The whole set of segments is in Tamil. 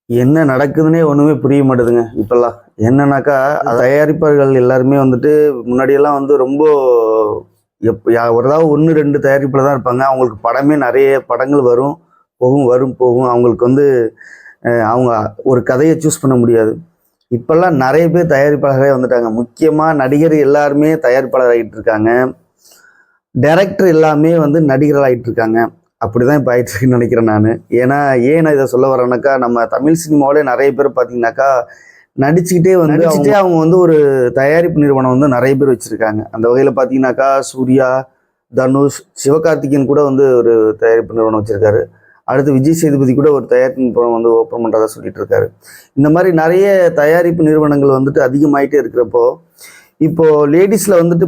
என்ன நடக்குதுன்னே ஒண்ணுமே புரிய மாட்டேதுங்க இப்பெல்லாம். என்னன்னாக்கா, தயாரிப்பாளர்கள் எல்லாருமே வந்துட்டு முன்னாடியெல்லாம் வந்து ரொம்ப ஒரு ஏதாவது 1, 2 தயாரிப்புல தான் இருப்பாங்க. அவங்களுக்கு படமே நெறைய படங்கள் வரும், போகும், வரும், போகும். அவங்களுக்கு வந்து அவங்க ஒரு கதைய சூஸ் பண்ண முடியாது. இப்பெல்லாம் நெறைய பேர் தயாரிப்பாளரே வந்துட்டாங்க. முக்கியமா நடிகர் எல்லாருமே தயாரிப்பாளர் ஆயிட்டு இருக்காங்க. டைரக்டர் எல்லாமே வந்து நடிகர்கள் ஆயிட்டு இருக்காங்க. அப்படிதான் இப்போ ஆயிட்டு இருக்குன்னு நினைக்கிறேன் நானு. ஏன்னா, ஏன் நான் இதை சொல்ல வரேன்னாக்கா, நம்ம தமிழ் சினிமாவிலே நெறைய பேர் பார்த்தீங்கன்னாக்கா, நடிச்சுக்கிட்டே அவங்க வந்து ஒரு தயாரிப்பு நிறுவனம் வந்து நெறைய பேர் வச்சிருக்காங்க. அந்த வகையில பார்த்தீங்கன்னாக்கா, சூர்யா, தனுஷ், சிவகார்த்திகேயன் கூட வந்து ஒரு தயாரிப்பு நிறுவனம் வச்சிருக்காரு. அடுத்து விஜய் சேதுபதி கூட ஒரு தயாரிப்பு நிறுவனம் வந்து ஓப்பன் பண்றதா சொல்லிட்டு இருக்காரு. இந்த மாதிரி நிறைய தயாரிப்பு நிறுவனங்கள் வந்துட்டு அதிகமாயிட்டே இருக்கிறப்போ, இப்போ லேடிஸ்ல வந்துட்டு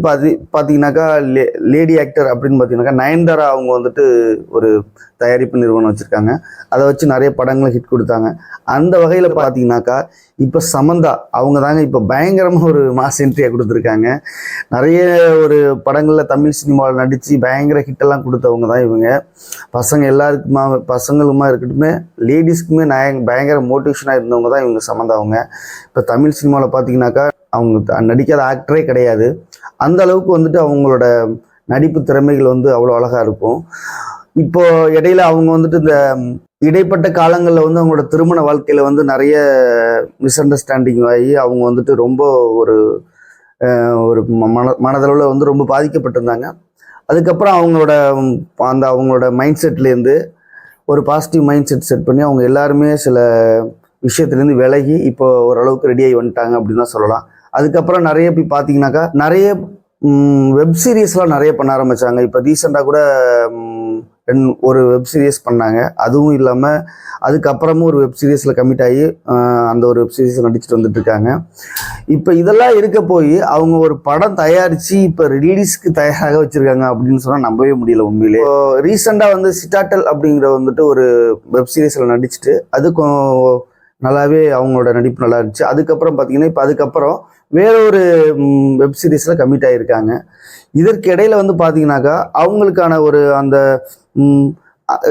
பாத்தீங்கன்னாக்கா லேடி ஆக்டர் அப்படின்னு பாத்தீங்கன்னாக்கா நயன்தாரா அவங்க வந்துட்டு ஒரு தயாரிப்பு நிறுவனம் வச்சிருக்காங்க. அதை வச்சு நிறைய படங்களை ஹிட் கொடுத்தாங்க. அந்த வகையில பாத்தீங்கன்னாக்கா இப்ப சமந்தா அவங்க தாங்க இப்ப பயங்கரமா ஒரு மாஸ் என்ட்ரியா கொடுத்துருக்காங்க. நிறைய ஒரு படங்கள்ல தமிழ் சினிமாவில் நடிச்சு பயங்கர ஹிட் எல்லாம் கொடுத்தவங்க தான் இவங்க. பசங்க எல்லாருக்குமா பசங்களுமா இருக்கட்டுமே லேடிஸ்க்குமே பயங்கர மோட்டிவேஷனா இருந்தவங்க தான் இவங்க சமந்தா அவங்க. இப்ப தமிழ் சினிமாவில் பாத்தீங்கன்னாக்கா அவங்க நடிக்காத ஆக்டரே கிடையாது. அந்த அளவுக்கு வந்துட்டு அவங்களோட நடிப்பு திறமைகள் வந்து அவ்வளோ அழகா இருக்கும். இப்போ இடையில அவங்க வந்துட்டு இந்த இடைப்பட்ட காலங்களில் வந்து அவங்களோட திருமண வாழ்க்கையில வந்து நிறைய மிஸ் அண்டர்ஸ்டாண்டிங் ஆகி அவங்க வந்துட்டு ரொம்ப ஒரு ஒரு மனதளவில் வந்து ரொம்ப பாதிக்கப்பட்டிருந்தாங்க. அதுக்கப்புறம் அவங்களோட மைண்ட் செட்லேருந்து ஒரு பாசிட்டிவ் மைண்ட் செட் பண்ணி அவங்க எல்லாருமே சில விஷயத்துலேருந்து விலகி இப்போ ஓரளவுக்கு ரெடியாகி வந்துட்டாங்க அப்படின்னு தான் சொல்லலாம். அதுக்கப்புறம் நிறைய போய் பார்த்தீங்கன்னாக்கா நிறைய வெப் சீரிஸ்லாம் நிறைய பண்ண ஆரம்பிச்சாங்க. இப்போ ரீசெண்டாக கூட ஒரு வெப் சீரிஸ் பண்ணாங்க. அதுவும் இல்லாமல் அதுக்கப்புறமும் ஒரு வெப் சீரிஸில் கமிட் ஆகி அந்த ஒரு வெப் சீரிஸில் நடிச்சுட்டு வந்துட்டு இருக்காங்க. இப்போ இதெல்லாம் இருக்க போய் அவங்க ஒரு படம் தயாரித்து இப்போ ரிலீஸ்க்கு தயாராக வச்சுருக்காங்க அப்படின்னு சொன்னால் நம்பவே முடியல உண்மையிலே. இப்போ ரீசெண்டாக வந்து சிட்டாட்டல் அப்படிங்கிற வந்துட்டு ஒரு வெப் சீரிஸில் நடிச்சுட்டு அதுக்கும் நல்லாவே அவங்களோட நடிப்பு நல்லா இருந்துச்சு. அதுக்கப்புறம் பார்த்தீங்கன்னா இப்போ அதுக்கப்புறம் வேற ஒரு வெப் சீரிஸில் கமிட் ஆகியிருக்காங்க. இதற்கு இடையில வந்து பார்த்தீங்கன்னாக்கா அவங்களுக்கான ஒரு அந்த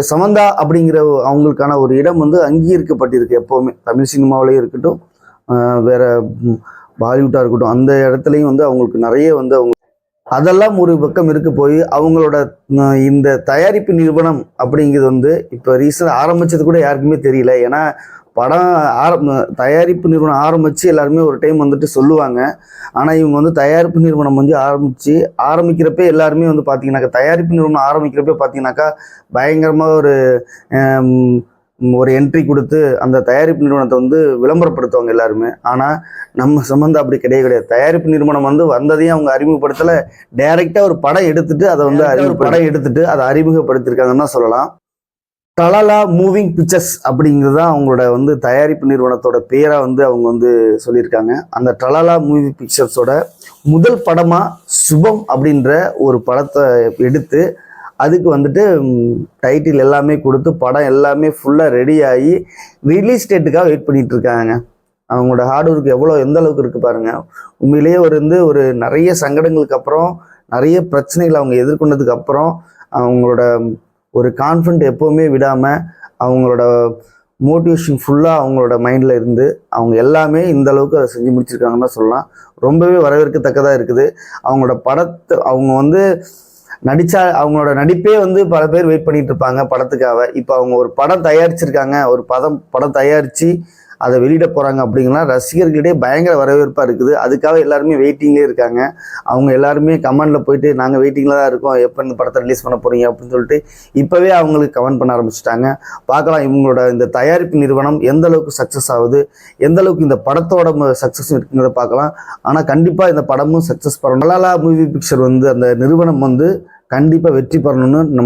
சமந்தா அப்படிங்கிற அவங்களுக்கான ஒரு இடம் வந்து அங்கீகரிக்கப்பட்டிருக்கு. எப்போவுமே தமிழ் சினிமாவிலேயே இருக்கட்டும், வேற பாலிவுட்டாக இருக்கட்டும், அந்த இடத்துலையும் வந்து அவங்களுக்கு நிறைய வந்து அவங்க அதெல்லாம் ஒரு பக்கம் இருக்க போய் அவங்களோட இந்த தயாரிப்பு நிறுவனம் அப்படிங்கிறது வந்து இப்போ ரீசெண்ட் ஆரம்பிச்சது கூட யாருக்குமே தெரியல. ஏன்னா படம் தயாரிப்பு நிறுவனம் ஆரம்பித்து எல்லாருமே ஒரு டைம் வந்துட்டு சொல்லுவாங்க. ஆனால் இவங்க வந்து தயாரிப்பு நிறுவனம் வந்து ஆரம்பிக்கிறப்ப எல்லாருமே வந்து பார்த்தீங்கன்னாக்கா தயாரிப்பு நிறுவனம் ஆரம்பிக்கிறப்ப பார்த்தீங்கன்னாக்கா பயங்கரமாக ஒரு என்ட்ரி கொடுத்து அந்த தயாரிப்பு நிறுவனத்தை வந்து விளம்பரப்படுத்துவாங்க எல்லாருமே. ஆனால் நம்ம சம்பந்தம் அப்படி கிடையாது. தயாரிப்பு நிறுவனம் வந்து வந்ததையும் அவங்க அறிமுகப்படுத்தலை, டைரெக்டாக ஒரு படம் எடுத்துட்டு அதை அறிமுகப்படுத்திருக்காங்கன்னு தான் சொல்லலாம். டலாலா மூவிங் பிக்சர்ஸ் அப்படிங்கிறது தான் அவங்களோட வந்து தயாரிப்பு நிறுவனத்தோட பேராக வந்து அவங்க வந்து சொல்லியிருக்காங்க. அந்த டலாலா மூவி பிக்சர்ஸோட முதல் படமாக சுபம் அப்படின்ற ஒரு படத்தை எடுத்து அதுக்கு வந்துட்டு டைட்டில் எல்லாமே கொடுத்து படம் எல்லாமே ஃபுல்லாக ரெடி ஆகி ரிலீஸ் டேட்டுக்காக வெயிட் பண்ணிட்டு இருக்காங்க. அவங்களோட ஹார்ட் ஒர்க் எந்த அளவுக்கு இருக்கு பாருங்க. உண்மையிலேயே ஒரு நிறைய சங்கடங்களுக்கு அப்புறம் நிறைய பிரச்சனைகளை அவங்க எதிர்கொண்டதுக்கு அப்புறம் அவங்களோட ஒரு கான்ஃபிடென்ட் எப்போவுமே விடாமல் அவங்களோட மோட்டிவேஷன் ஃபுல்லாக அவங்களோட மைண்டில் இருந்து அவங்க எல்லாமே இந்த அளவுக்கு அதை செஞ்சு முடிச்சிருக்காங்கன்னு தான் சொல்லலாம். ரொம்பவே வரவேற்கத்தக்கதாக இருக்குது. அவங்களோட படத்தை அவங்க வந்து அவங்களோட நடிப்பே வந்து பல பேர் வெயிட் பண்ணிட்டு இருப்பாங்க படத்துக்காக. இப்போ அவங்க ஒரு படம் தயாரிச்சிருக்காங்க, ஒரு படம் தயாரித்து அதை வெளியிட போகிறாங்க அப்படிங்கன்னா ரசிகர்களிடையே பயங்கர வரவேற்பாக இருக்குது. அதுக்காக எல்லாருமே வெயிட்டிங்லேயே இருக்காங்க. அவங்க எல்லாருமே கமெண்டில் போயிட்டு நாங்கள் வெயிட்டிங்கில் தான் இருக்கோம், எப்போ இந்த படத்தை ரிலீஸ் பண்ண போகிறீங்க அப்படின்னு சொல்லிட்டு இப்போவே அவங்களுக்கு கமெண்ட் பண்ண ஆரம்பிச்சிட்டாங்க. பார்க்கலாம் இவங்களோட இந்த தயாரிப்பு நிறுவனம் எந்த அளவுக்கு சக்ஸஸ் ஆகுது, எந்த அளவுக்கு இந்த படத்தோட சக்ஸஸ் இருக்குங்கிறத பார்க்கலாம். ஆனால் கண்டிப்பாக இந்த படமும் சக்ஸஸ் பண்ணணும். டலாலா மூவி பிக்சர் வந்து அந்த நிறுவனம் வந்து கண்டிப்பாக வெற்றி பெறணும்னு நம்ம